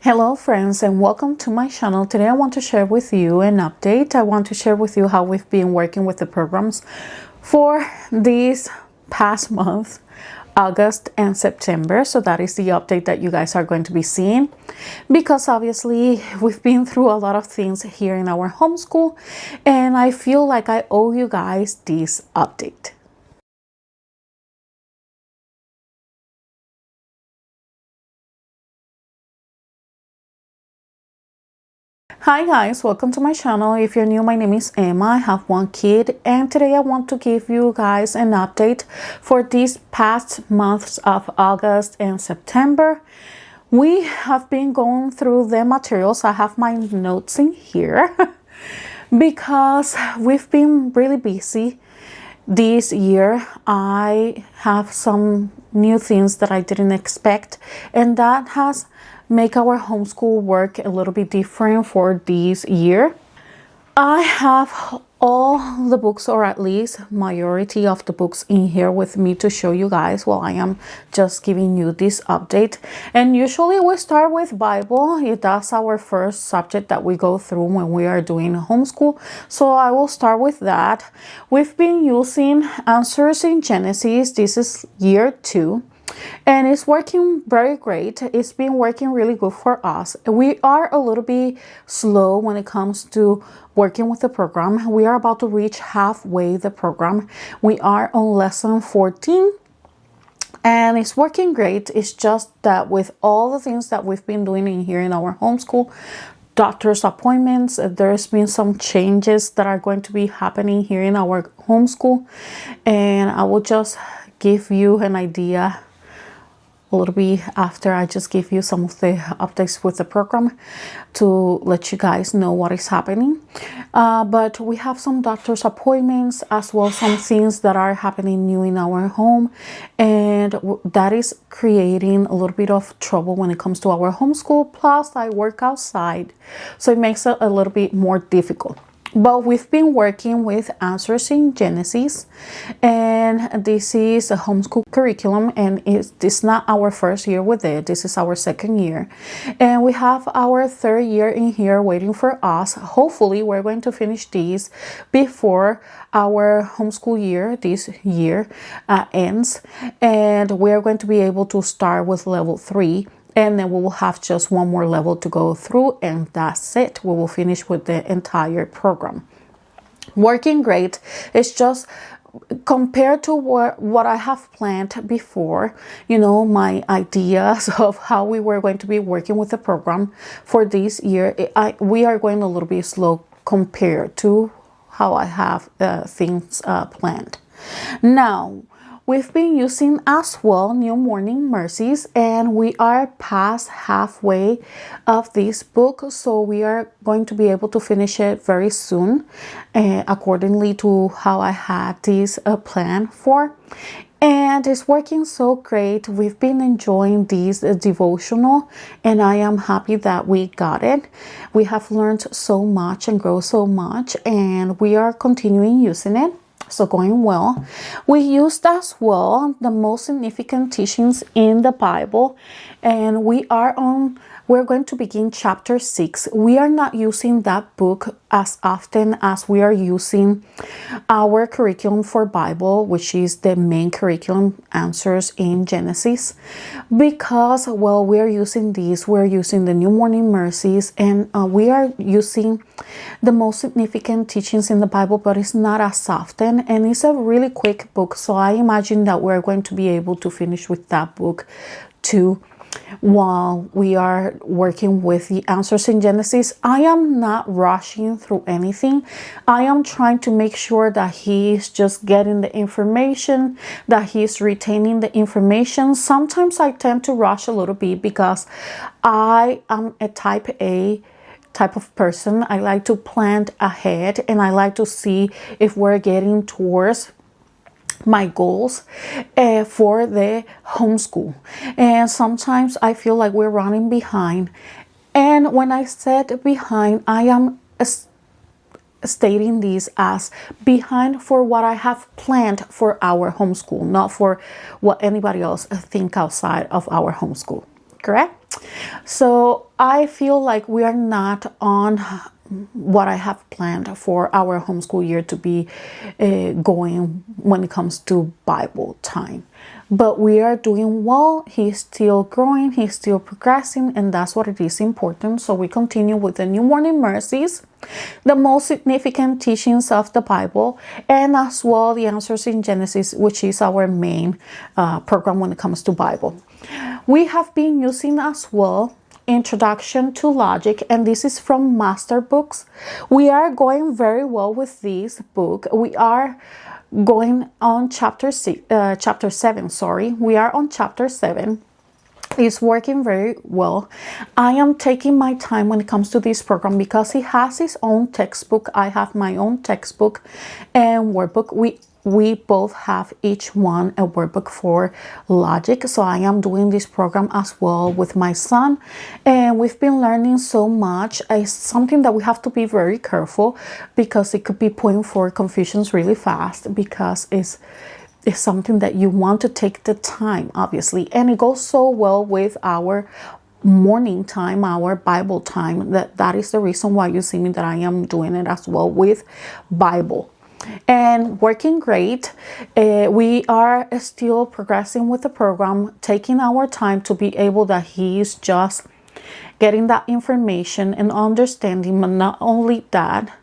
Hello friends, and welcome to my channel. Today I want to share with you an update. I want to share with you how we've been working with the programs for these past months, August and September. So that is the update that you guys are going to be seeing, because obviously we've been through a lot of things here in our homeschool, and I feel like I owe you guys this update. Hi guys, welcome to my channel. If you're new, my name is Emma. I have one kid, and today I want to give you guys an update for these past months of August and September. We have been going through the materials. I have my notes in here because we've been really busy this year. I have some new things that I didn't expect, and that has make our homeschool work a little bit different for this year. I have all the books, or at least majority of the books in here with me to show you guys while I am just giving you this update. And usually we start with Bible. That's our first subject that we go through when we are doing homeschool. So I will start with that. We've been using Answers in Genesis. This is year 2. And it's working very great. It's been working really good for us. We are a little bit slow when it comes to working with the program. We are about to reach halfway the program. We are on lesson 14. And it's working great. It's just that with all the things that we've been doing in here in our homeschool, doctor's appointments, there's been some changes that are going to be happening here in our homeschool. And I will just give you an idea a little bit after I just give you some of the updates with the program to let you guys know what is happening. But we have some doctor's appointments as well, some things that are happening new in our home, and that is creating a little bit of trouble when it comes to our homeschool. Plus I work outside, so it makes it a little bit more difficult. But we've been working with Answers in Genesis, and this is a homeschool curriculum, and it's not our first year with it. This is our second year, and we have our third year in here waiting for us. Hopefully we're going to finish these before our homeschool year this year ends, and we're going to be able to start with level 3. And then we will have just one more level to go through, and that's it. We will finish with the entire program. Working great. It's just compared to what I have planned before, you know, my ideas of how we were going to be working with the program for this year, we are going a little bit slow compared to how I have things planned. Now, we've been using as well New Morning Mercies, and we are past halfway of this book, so we are going to be able to finish it very soon, accordingly to how I had this plan for. And it's working so great. We've been enjoying this devotional, and I am happy that we got it. We have learned so much and grown so much, and we are continuing using it. So going well. We used as well the most significant teachings in the Bible, and we're going to begin chapter 6. We are not using that book as often as we are using our curriculum for Bible, which is the main curriculum, Answers in Genesis, because, well, we're using the New Morning Mercies, and we are using the most significant teachings in the Bible, but it's not as often, and it's a really quick book. So I imagine that we're going to be able to finish with that book too, while we are working with the Answers in Genesis. I am not rushing through anything. I am trying to make sure that he's just getting the information, that he's retaining the information. Sometimes I tend to rush a little bit because I am a type of person. I like to plan ahead, and I like to see if we're getting towards my goals for the homeschool. And sometimes I feel like we're running behind, and when I said behind, I am stating this as behind for what I have planned for our homeschool, not for what anybody else think outside of our homeschool. Correct? So I feel like we are not on what I have planned for our homeschool year to be going when it comes to Bible time. But we are doing well. He's still growing, he's still progressing, and that's what it is important. So we continue with the New Morning Mercies, the most significant teachings of the Bible, and as well the Answers in Genesis, which is our main program when it comes to Bible. We have been using as well Introduction to Logic, and this is from Master Books. We are going very well with this book. We are going on chapter 7. We are on chapter 7. It's working very well. I am taking my time when it comes to this program because he has his own textbook. I have my own textbook and workbook. We both have each one a workbook for logic. So I am doing this program as well with my son, and we've been learning so much. It's something that we have to be very careful because it could be point for confusions really fast, because it's something that you want to take the time, obviously, and it goes so well with our morning time, our Bible time. That is the reason why you see me that I am doing it as well with Bible. And working great. We are still progressing with the program, taking our time to be able that he's just getting that information and understanding, but not only that,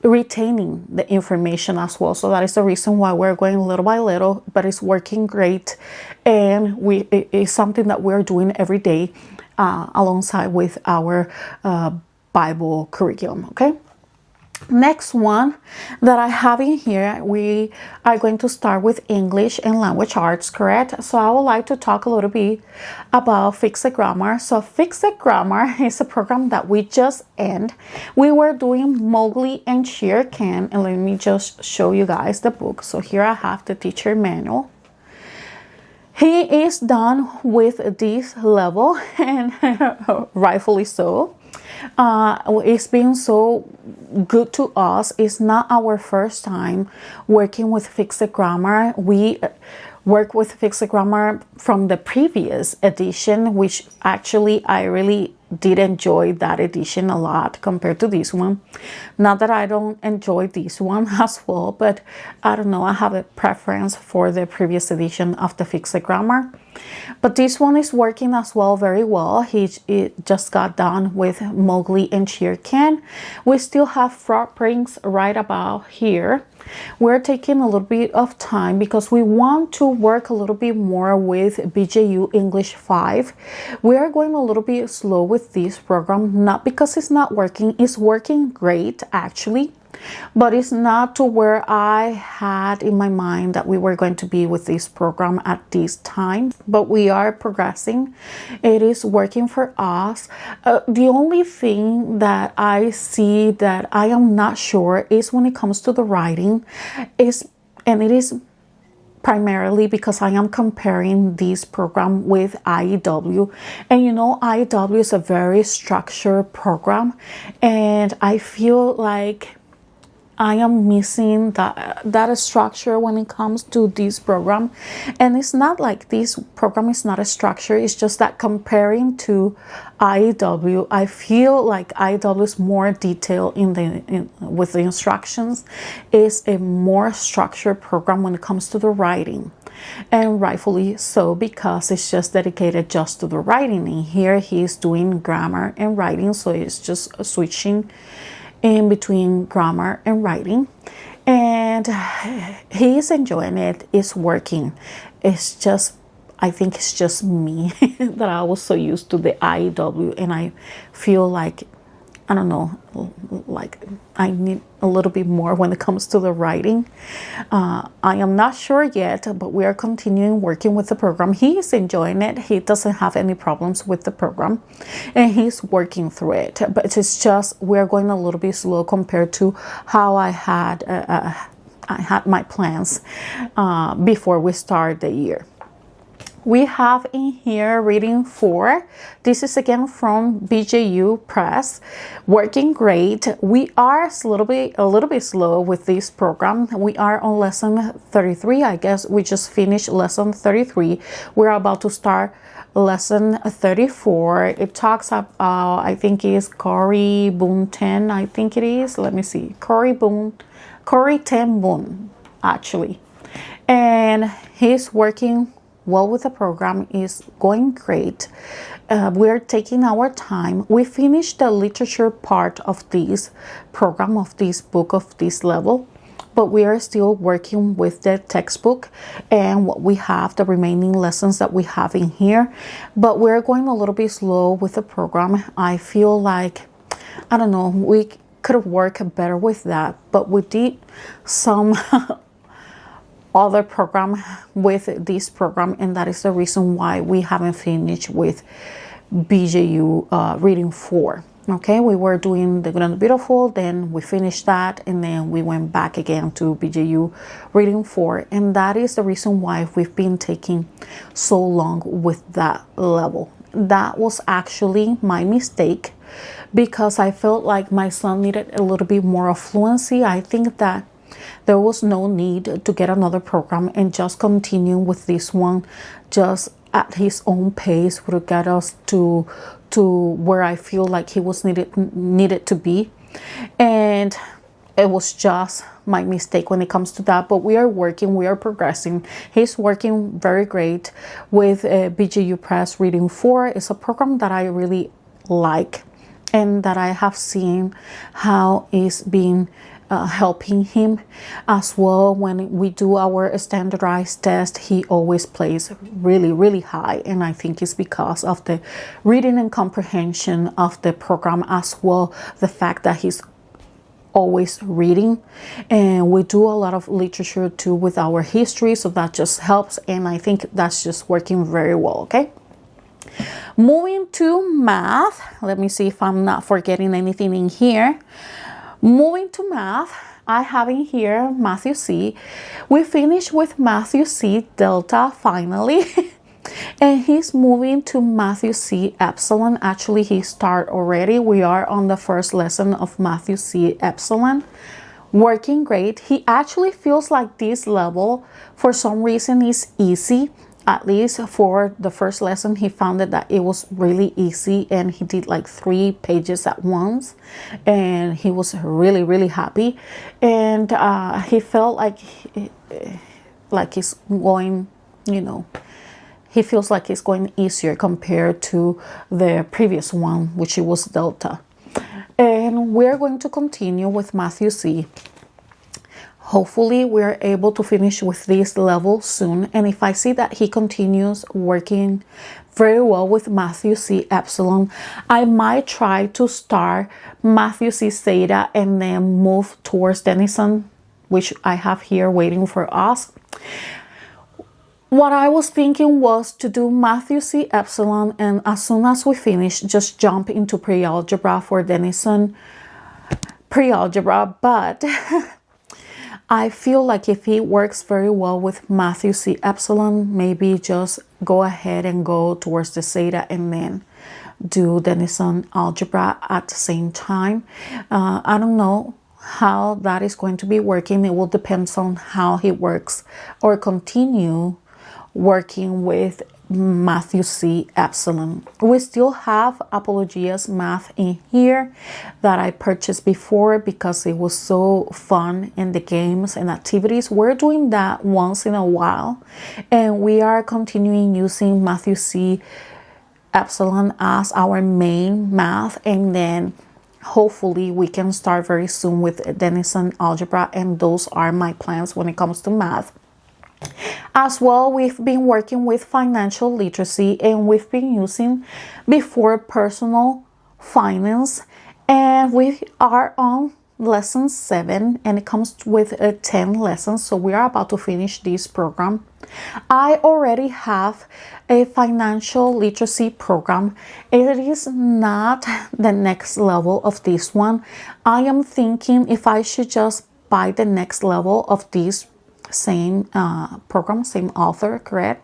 retaining the information as well. So that is the reason why we're going little by little, but it's working great, and it is something that we're doing every day alongside with our Bible curriculum. Okay. Next one that I have in here, we are going to start with English and language arts, correct? So I would like to talk a little bit about Fixed Grammar. So Fixed Grammar is a program that we just end. We were doing Mowgli and Shere Khan, and let me just show you guys the book. So here I have the teacher manual. He is done with this level, and rightfully so. It's been so good to us. It's not our first time working with Fixed Grammar. We work with Fixed Grammar from the previous edition, which actually I really did enjoy that edition a lot compared to this one. Not that I don't enjoy this one as well, but I don't know, I have a preference for the previous edition of the Fixed Grammar. But this one is working as well very well. It just got done with Mowgli and Shere Khan. We still have Frog Prince right about here. We're taking a little bit of time because we want to work a little bit more with BJU English 5. We are going a little bit slow with this program, not because it's not working. It's working great actually, but it's not to where I had in my mind that we were going to be with this program at this time, but we are progressing. It is working for us. The only thing that I see that I am not sure is when it comes to the writing, and it is primarily because I am comparing this program with IEW, and you know, IEW is a very structured program, and I feel like I am missing that structure when it comes to this program. And it's not like this program is not a structure, it's just that comparing to IEW, I feel like IEW is more detailed with the instructions. It's a more structured program when it comes to the writing, and rightfully so, because it's just dedicated just to the writing. And here he's doing grammar and writing, so it's just switching in between grammar and writing, and he's enjoying it. It's working. It's just, I think it's just me that I was so used to the IEW, and I feel like, I don't know, like I need a little bit more when it comes to the writing. I am not sure yet, but we are continuing working with the program. He is enjoying it. He doesn't have any problems with the program, and he's working through it. But it's just we're going a little bit slow compared to how I had my plans before we start the year. we have in here reading 4. This is again from BJU Press. Working great. We are a little bit slow with this program. We are on lesson 33. I guess we just finished lesson 33. We're about to start lesson 34. It talks about, I think it is Cory Boone 10. I think it is. Let me see. Cory 10 Boone, actually. And he's working well with the program, is going great. We're taking our time. We finished the literature part of this program, of this book, of this level, but we are still working with the textbook and what we have, the remaining lessons that we have in here. But we're going a little bit slow with the program. I feel like, I don't know, we could have worked better with that, but we did some other program with this program, and that is the reason why we haven't finished with BJU reading 4. Okay, we were doing The Good and the Beautiful, then we finished that, and then we went back again to BJU reading 4, and that is the reason why we've been taking so long with that level. That was actually my mistake, because I felt like my son needed a little bit more of fluency. I think that there was no need to get another program, and just continue with this one just at his own pace would get us to where I feel like he was needed to be. And it was just my mistake when it comes to that. But we are working, we are progressing. He's working very great with BJU Press reading 4. It's a program that I really like, and that I have seen how it's being helping him as well. When we do our standardized test, he always plays really high, and I think it's because of the reading and comprehension of the program, as well the fact that he's always reading. And we do a lot of literature too with our history, so that just helps, and I think that's just working very well. Okay, moving to math. Let me see if I'm not forgetting anything in here. Moving to math, I have in here Matthew C. We finished with Matthew C Delta finally. And he's moving to Matthew C Epsilon. Actually, he started already. We are on the first lesson of Matthew C Epsilon. Working great. He actually feels like this level, for some reason, is easy. At least for the first lesson, he found that it was really easy, and he did like 3 pages at once, and he was really happy. And he felt like he's going, he feels like it's going easier compared to the previous one, which it was Delta. And we're going to continue with Matthew C. Hopefully we're able to finish with this level soon. And if I see that he continues working very well with Matthew C Epsilon, I might try to start Matthew C Zeta and then move towards Denison, which I have here waiting for us. What I was thinking was to do Matthew C Epsilon, and as soon as we finish, just jump into pre-algebra for Denison pre-algebra. But I feel like if he works very well with Matthew C Epsilon, maybe just go ahead and go towards the Zeta and then do Denison algebra at the same time. I don't know how that is going to be working. It will depend on how he works or continue working with Matthew C Epsilon. We still have Apologias Math in here that I purchased before because it was so fun in the games and activities. We're doing that once in a while, and we are continuing using Matthew C Epsilon as our main math, and then hopefully we can start very soon with Denison algebra, and those are my plans when it comes to math. As well, we've been working with financial literacy, and we've been using before personal finance, and we are on lesson 7, and it comes with 10 lessons, so we are about to finish this program. I already have a financial literacy program. It is not the next level of this one. I am thinking if I should just buy the next level of this same program, same author, correct?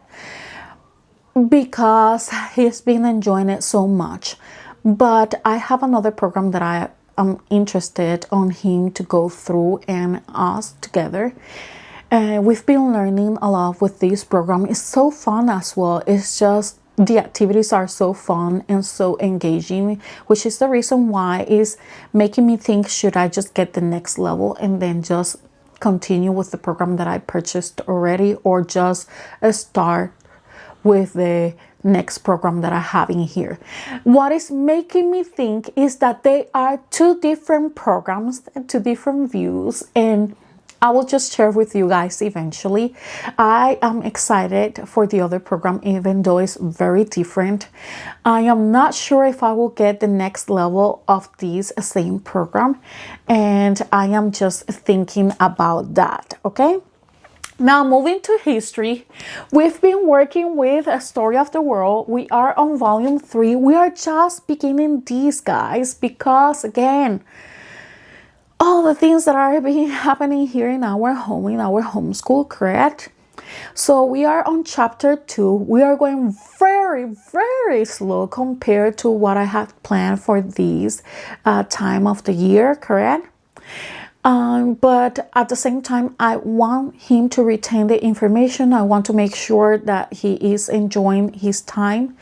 because he's been enjoying it so much. But I have another program that I am interested on him to go through and us together. We've been learning a lot with this program. It's so fun as well. It's just the activities are so fun and so engaging, which is the reason why it's making me think, should I just get the next level and then just continue with the program that I purchased already, or just start with the next program that I have in here. What is making me think is that they are two different programs and two different views, and I will just share with you guys eventually. I am excited for the other program, even though it's very different. I am not sure if I will get the next level of this same program, and I am just thinking about that, okay? Now, moving to history, we've been working with A Story of the World. We are on volume 3. We are just beginning these, guys, because again, all the things that are being happening here in our home, in our homeschool, correct? So we are on chapter 2. We are going very, very slow compared to what I had planned for this time of the year, correct? But at the same time, I want him to retain the information. I want to make sure that he is enjoying his time.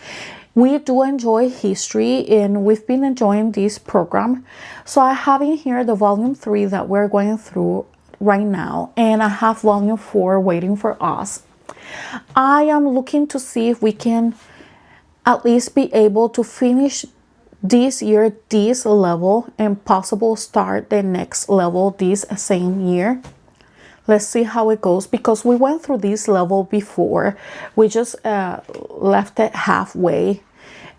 We do enjoy history, and we've been enjoying this program. So I have in here the volume 3 that we're going through right now, and I have volume 4 waiting for us. I am looking to see if we can at least be able to finish this year this level and possible start the next level this same year. Let's see how it goes, because we went through this level before. We just left it halfway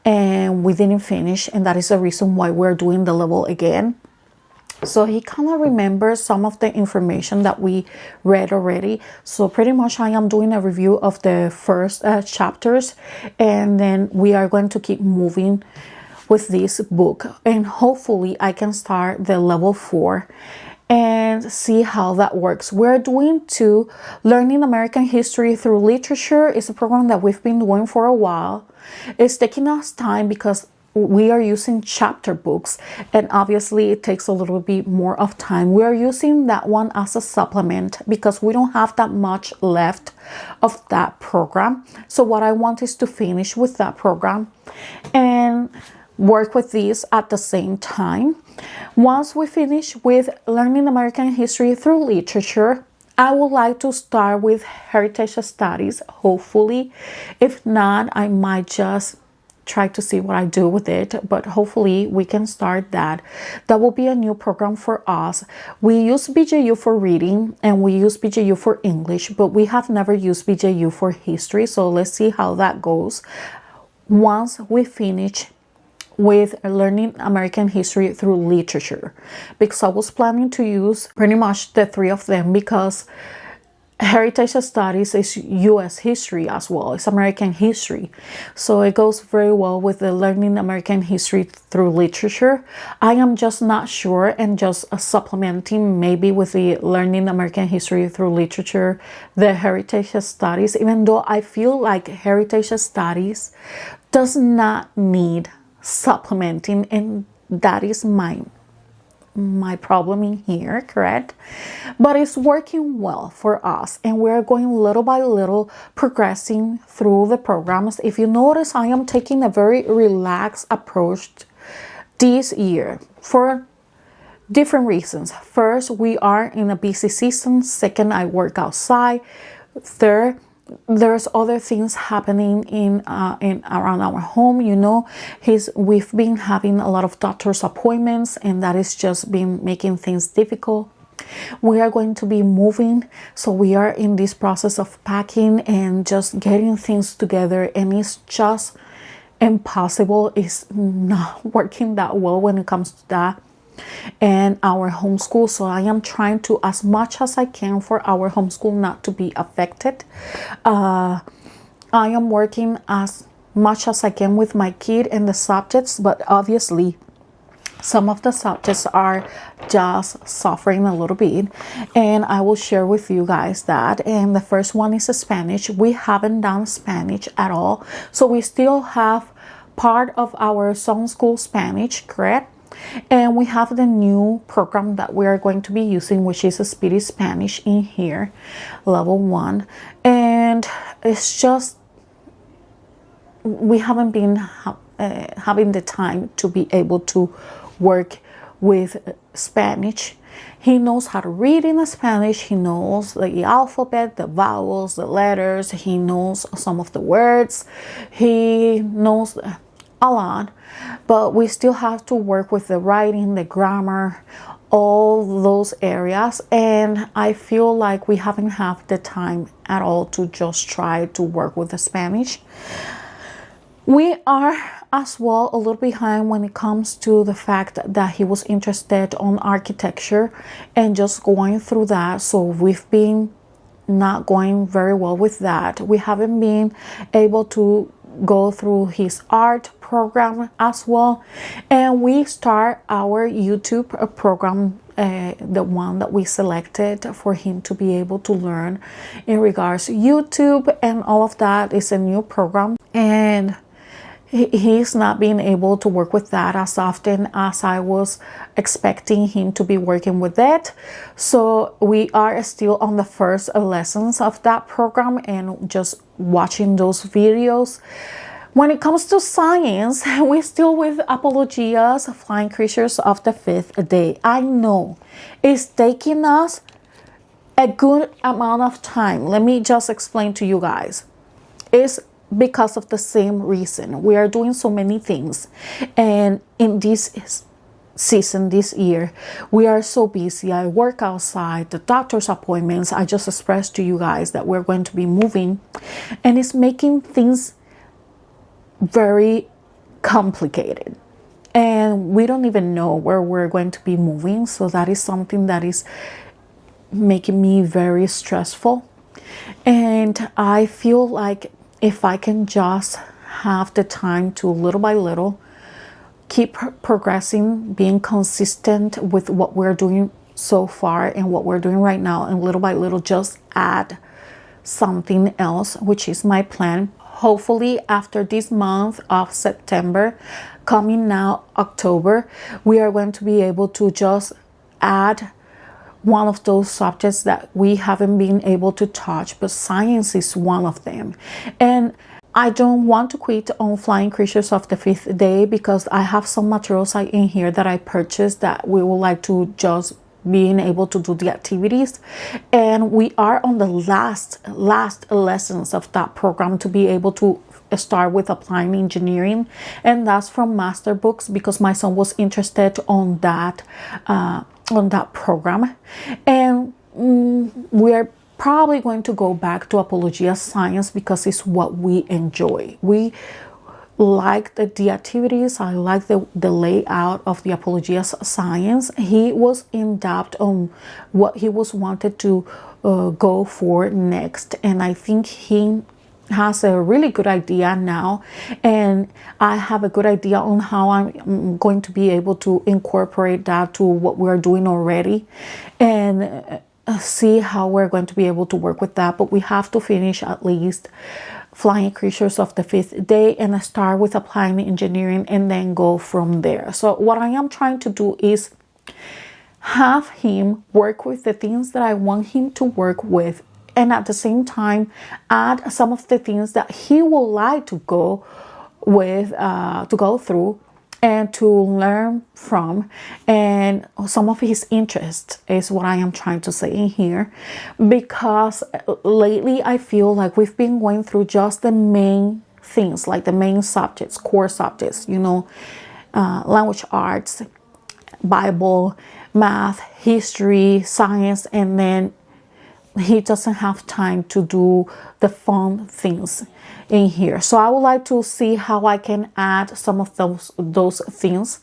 and we didn't finish, and that is the reason why we're doing the level again. So he kind of remembers some of the information that we read already. So pretty much I am doing a review of the first chapters, and then we are going to keep moving with this book, and hopefully I can start the level 4 and see how that works. We're doing to Learning American History Through Literature. It's a program that we've been doing for a while. It's taking us time because we are using chapter books, and obviously it takes a little bit more of time. We are using that one as a supplement because we don't have that much left of that program. So what I want is to finish with that program and work with these at the same time. Once we finish with Learning American History Through Literature, I would like to start with Heritage Studies, hopefully. If not, I might just try to see what I do with it, but hopefully we can start that. That will be a new program for us. We use BJU for reading and we use BJU for English, but we have never used BJU for history, so let's see how that goes once we finish with Learning American History Through Literature, because I was planning to use pretty much the 3 of them, because Heritage Studies is U.S. history as well. It's American history. So it goes very well with the Learning American History Through Literature. I am just not sure, and just supplementing maybe with the Learning American History Through Literature, the Heritage Studies, even though I feel like Heritage Studies does not need supplementing, and that is my problem in here, correct? But it's working well for us, and we're going little by little progressing through the programs. If you notice, I am taking a very relaxed approach this year for different reasons. First, we are in a busy season. Second, I work outside. Third, there's other things happening in around our home. You know, we've been having a lot of doctor's appointments, and that is just been making things difficult. We are going to be moving, so we are in this process of packing and just getting things together, and it's just impossible. It's not working that well when it comes to that and our homeschool. So I am trying to, as much as I can, for our homeschool not to be affected. I am working as much as I can with my kid and the subjects, but obviously Some of the subjects are just suffering a little bit, and I will share with you guys that. And the first one is Spanish. We haven't done Spanish at all, so we still have part of our song school Spanish, correct? And we have the new program that we are going to be using, which is a Speedy Spanish in here, level 1. And it's just, we haven't been having the time to be able to work with Spanish. He knows how to read in Spanish. He knows the alphabet, the vowels, the letters. He knows some of the words. He knows a lot, but we still have to work with the writing, the grammar, all those areas. And I feel like we haven't had the time at all to just try to work with the Spanish. We are as well a little behind when it comes to the fact that he was interested on architecture and just going through that. So we've been not going very well with that. We haven't been able to go through his art program as well. And we start our YouTube program, the one that we selected for him to be able to learn in regards to YouTube and all of that is a new program. And he's not being able to work with that as often as I was expecting him to be working with it. So we are still on the first lessons of that program and just watching those videos. When it comes to science, we're still with Apologias, Flying Creatures of the Fifth Day. I know it's taking us a good amount of time. Let me just explain to you guys. It's because of the same reason. We are doing so many things, and in this season, this year, we are so busy. I work outside, the doctor's appointments. I just expressed to you guys that we're going to be moving, and it's making things very complicated, and we don't even know where we're going to be moving. So that is something that is making me very stressful, and I feel like if I can just have the time to little by little keep progressing, being consistent with what we're doing so far and what we're doing right now, and little by little just add something else, which is my plan. Hopefully after this month of September, coming now October, we are going to be able to just add one of those subjects that we haven't been able to touch, but science is one of them. And I don't want to quit on Flying Creatures of the Fifth Day because I have some materials in here that I purchased that we would like to just being able to do the activities. And we are on the last lessons of that program to be able to start with applying engineering, and that's from Master Books because my son was interested on that program. And we're probably going to go back to Apologias Science because it's what we enjoy. We like the activities. I like the layout of the Apologias Science. He was in doubt on what he was wanted to go for next, and I think he has a really good idea now, and I have a good idea on how I'm going to be able to incorporate that to what we're doing already, and see how we're going to be able to work with that. But we have to finish at least Flying Creatures of the Fifth Day and start with applying engineering and then go from there. So what I am trying to do is have him work with the things that I want him to work with, and at the same time add some of the things that he would like to go with, to go through and to learn from, and some of his interests is what I am trying to say in here, because lately I feel like we've been going through just the main things, like the main subjects, core subjects, you know, language arts, Bible, math, history, science, and then he doesn't have time to do the fun things in here. So I would like to see how I can add some of those things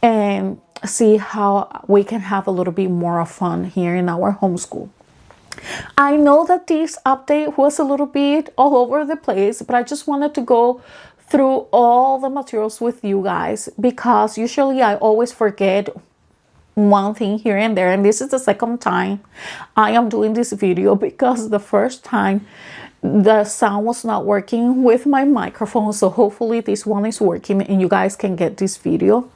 and see how we can have a little bit more of fun here in our homeschool. I know that this update was a little bit all over the place, but I just wanted to go through all the materials with you guys, because usually I always forget one thing here and there, and this is the second time I am doing this video, because the first time the sound was not working with my microphone. So hopefully this one is working and you guys can get this video,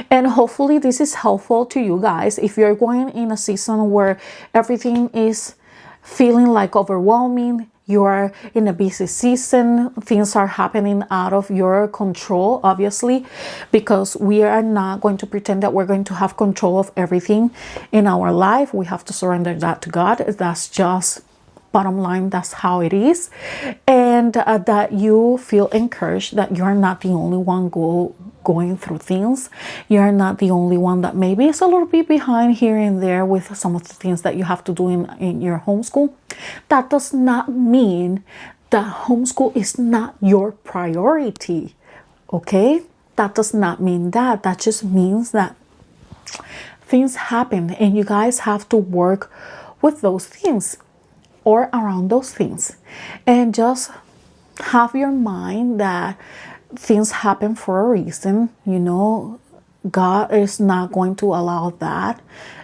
and hopefully this is helpful to you guys if you're going in a season where everything is feeling like overwhelming. You are in a busy season, things are happening out of your control, obviously, because we are not going to pretend that we're going to have control of everything in our life. We have to surrender that to God. That's just bottom line, that's how it is. And that you feel encouraged that you're not the only one going through things. You're not the only one that maybe is a little bit behind here and there with some of the things that you have to do in your homeschool. That does not mean that homeschool is not your priority, okay? That does not mean that. That just means that things happen and you guys have to work with those things or around those things, and just have your mind that things happen for a reason. You know, God is not going to allow that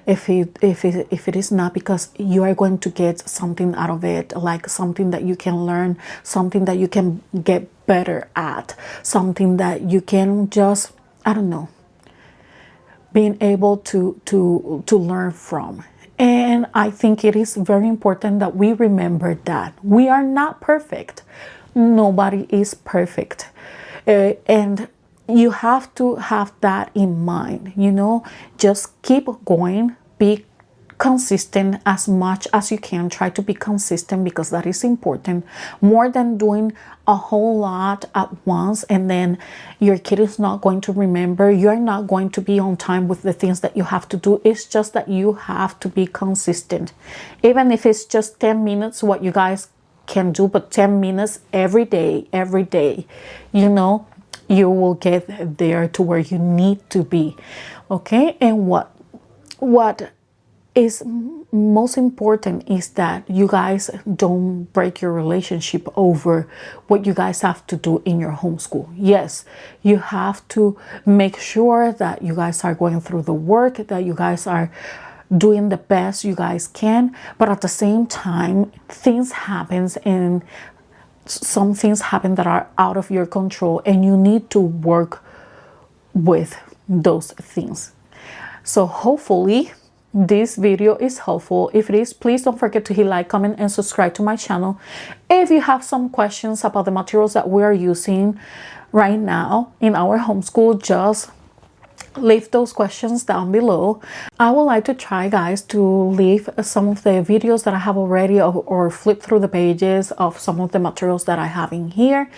if it is not because you are going to get something out of it, like something that you can learn, something that you can get better at, something that you can just, I don't know, being able to learn from. And I think it is very important that we remember that we are not perfect. Nobody is perfect. And you have to have that in mind, you know, just keep going, be consistent as much as you can. Try to be consistent, because that is important, more than doing a whole lot at once and then your kid is not going to remember. You're not going to be on time with the things that you have to do. It's just that you have to be consistent, even if it's just 10 minutes, what you guys can do, but 10 minutes every day, you know, you will get there to where you need to be. Okay. And what is most important is that you guys don't break your relationship over what you guys have to do in your homeschool. Yes, you have to make sure that you guys are going through the work, that you guys are doing the best you guys can, but at the same time, things happen, and some things happen that are out of your control, and you need to work with those things. So hopefully this video is helpful. If it is, please don't forget to hit like, comment, and subscribe to my channel. If you have some questions about the materials that we are using right now in our homeschool, just leave those questions down below. I would like to try, guys, to leave some of the videos that I have already, or flip through the pages of some of the materials that I have in here.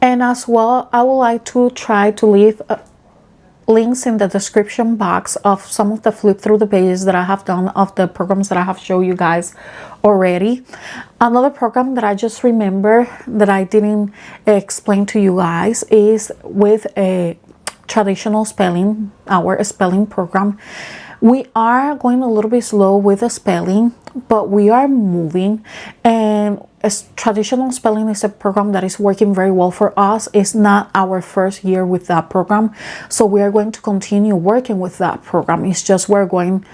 And as well, I would like to try to leave links in the description box of some of the flip through the pages that I have done of the programs that I have shown you guys already. Another program that I just remember that I didn't explain to you guys is with a traditional spelling, our spelling program. We are going a little bit slow with the spelling, but we are moving, and traditional spelling is a program that is working very well for us. It's not our first year with that program, so we are going to continue working with that program. It's just we're going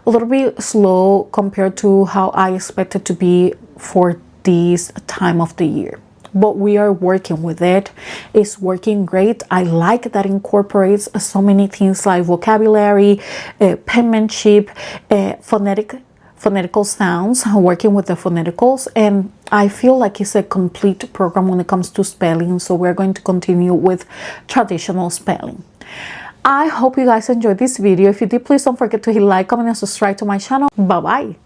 a little bit slow compared to how I expected to be for this time of the year. But we are working with it. It's working great. I like that it incorporates so many things like vocabulary, penmanship, phonetical sounds, working with the phoneticals, and I feel like it's a complete program when it comes to spelling. So we're going to continue with traditional spelling. I hope you guys enjoyed this video. If you did, please don't forget to hit like, comment, and subscribe to my channel. Bye bye.